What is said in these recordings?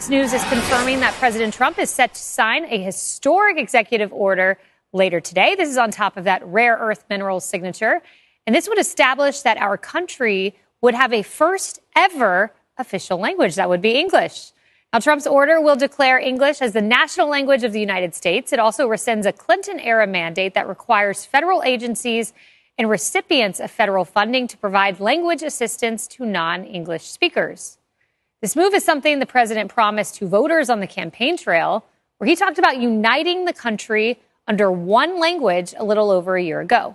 Fox News is confirming that President Trump is set to sign a historic executive order later today. This is on top of that rare earth minerals signature. And this would establish that our country would have a first ever official language. That would be English. Now, Trump's order will declare English as the national language of the United States. It also rescinds a Clinton-era mandate that requires federal agencies and recipients of federal funding to provide language assistance to non-English speakers. This move is something the president promised to voters on the campaign trail, where he talked about uniting the country under one language a little over a year ago.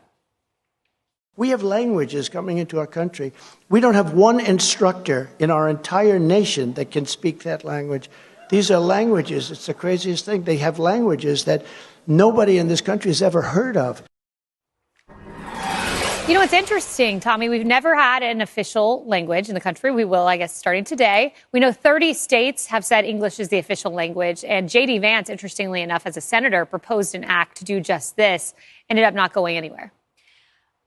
We have languages coming into our country. We don't have one instructor in our entire nation that can speak that language. These are languages. It's the craziest thing. They have languages that nobody in this country has ever heard of. You know, it's interesting, Tommy. We've never had an official language in the country. We will, I guess, starting today. We know 30 states have said English is the official language. And J.D. Vance, interestingly enough, as a senator, proposed an act to do just this. Ended up not going anywhere.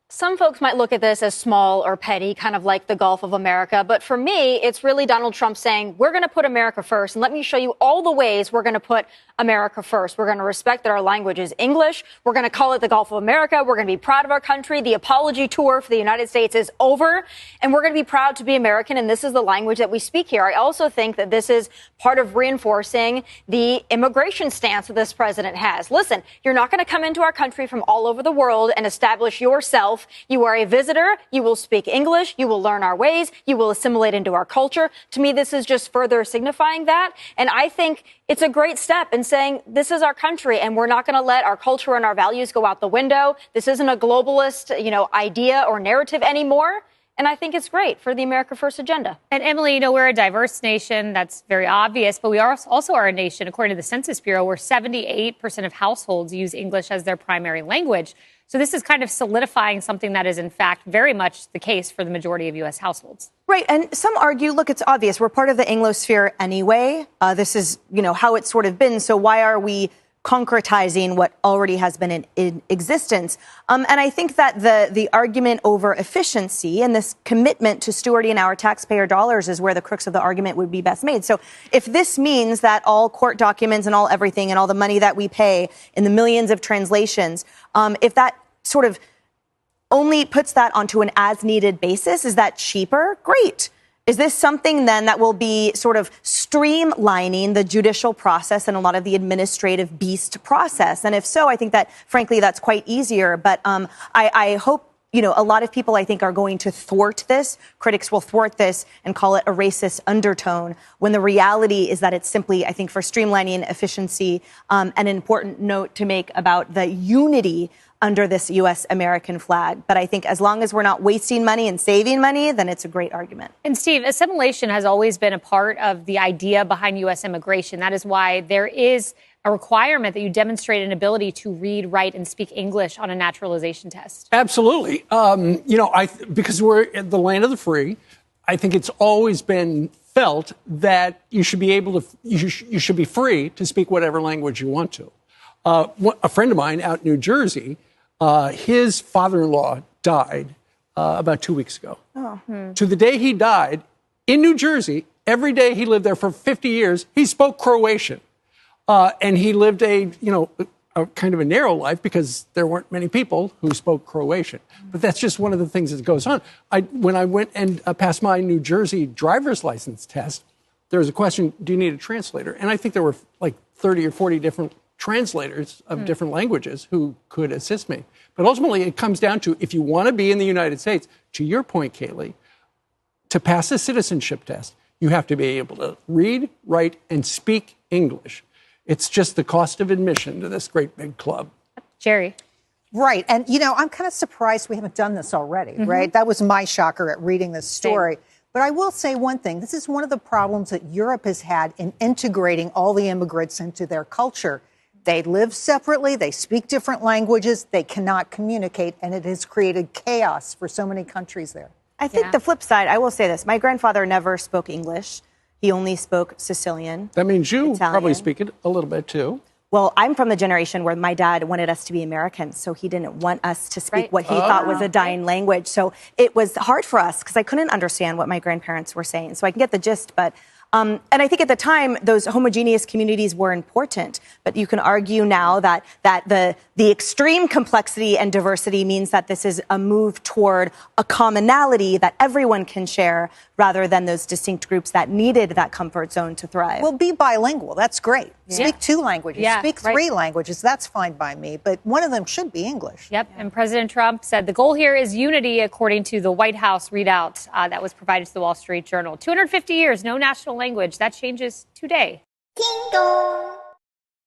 Some folks might look at this as small or petty, kind of like the Gulf of America. But for me, it's really Donald Trump saying, we're going to put America first. And let me show you all the ways we're going to put America first. We're going to respect that our language is English. We're going to call it the Gulf of America. We're going to be proud of our country. The apology tour for the United States is over. And we're going to be proud to be American. And this is the language that we speak here. I also think that this is part of reinforcing the immigration stance that this president has. Listen, you're not going to come into our country from all over the world and establish yourself. You are a visitor. You will speak English. You will learn our ways. You will assimilate into our culture. To me, this is just further signifying that. And I think it's a great step in saying this is our country and we're not going to let our culture and our values go out the window. This isn't a globalist, idea or narrative anymore. And I think it's great for the America First agenda. And Emily, we're a diverse nation. That's very obvious. But we are also a nation, according to the Census Bureau, where 78% of households use English as their primary language. So this is kind of solidifying something that is, in fact, very much the case for the majority of U.S. households. Right. And some argue, look, it's obvious. We're part of the Anglosphere anyway. This is, how it's sort of been. So why are we concretizing what already has been in existence? And I think that the argument over efficiency and this commitment to stewarding our taxpayer dollars is where the crux of the argument would be best made. So if this means that all court documents and all everything and all the money that we pay in the millions of translations, if that sort of only puts that onto an as-needed basis, is that cheaper? Great. Is this something then that will be sort of streamlining the judicial process and a lot of the administrative beast process? And if so, I think that, frankly, that's quite easier. But I hope, a lot of people, I think, are going to thwart this. Critics will thwart this and call it a racist undertone, when the reality is that it's simply, I think, for streamlining efficiency, an important note to make about the unity under this U.S. American flag. But I think as long as we're not wasting money and saving money, then it's a great argument. And Steve, assimilation has always been a part of the idea behind U.S. immigration. That is why there is a requirement that you demonstrate an ability to read, write, and speak English on a naturalization test. Absolutely. Because we're in the land of the free, I think it's always been felt that you should be able to, you should be free to speak whatever language you want to. A friend of mine out in New Jersey, his father-in-law died about 2 weeks ago. To the day he died, in New Jersey, every day he lived there for 50 years, he spoke Croatian. And he lived a kind of a narrow life because there weren't many people who spoke Croatian. But that's just one of the things that goes on. When I went and passed my New Jersey driver's license test, there was a question, do you need a translator? And I think there were like 30 or 40 different translators of different languages who could assist me. But ultimately, it comes down to, if you want to be in the United States, to your point, Kayleigh, to pass a citizenship test, you have to be able to read, write, and speak English. It's just the cost of admission to this great big club. Jerry. Right. And, I'm kind of surprised we haven't done this already, right? That was my shocker at reading this story. Same. But I will say one thing. This is one of the problems that Europe has had in integrating all the immigrants into their culture. They live separately. They speak different languages. They cannot communicate. And it has created chaos for so many countries there. I think the flip side, I will say this. My grandfather never spoke English. He only spoke Sicilian. That means you Italian. probably speak it a little bit, too. Well, I'm from the generation where my dad wanted us to be Americans, so he didn't want us to speak what he thought was a dying language. So it was hard for us because I couldn't understand what my grandparents were saying. So I can get the gist, but And I think at the time, those homogeneous communities were important. But you can argue now that the extreme complexity and diversity means that this is a move toward a commonality that everyone can share rather than those distinct groups that needed that comfort zone to thrive. Well, be bilingual. That's great. Speak 2 languages. Yeah, Speak 3 languages. That's fine by me. But one of them should be English. Yep. And President Trump said the goal here is unity, according to the White House readout that was provided to the Wall Street Journal. 250 years, no national language. That changes today. Ding dong.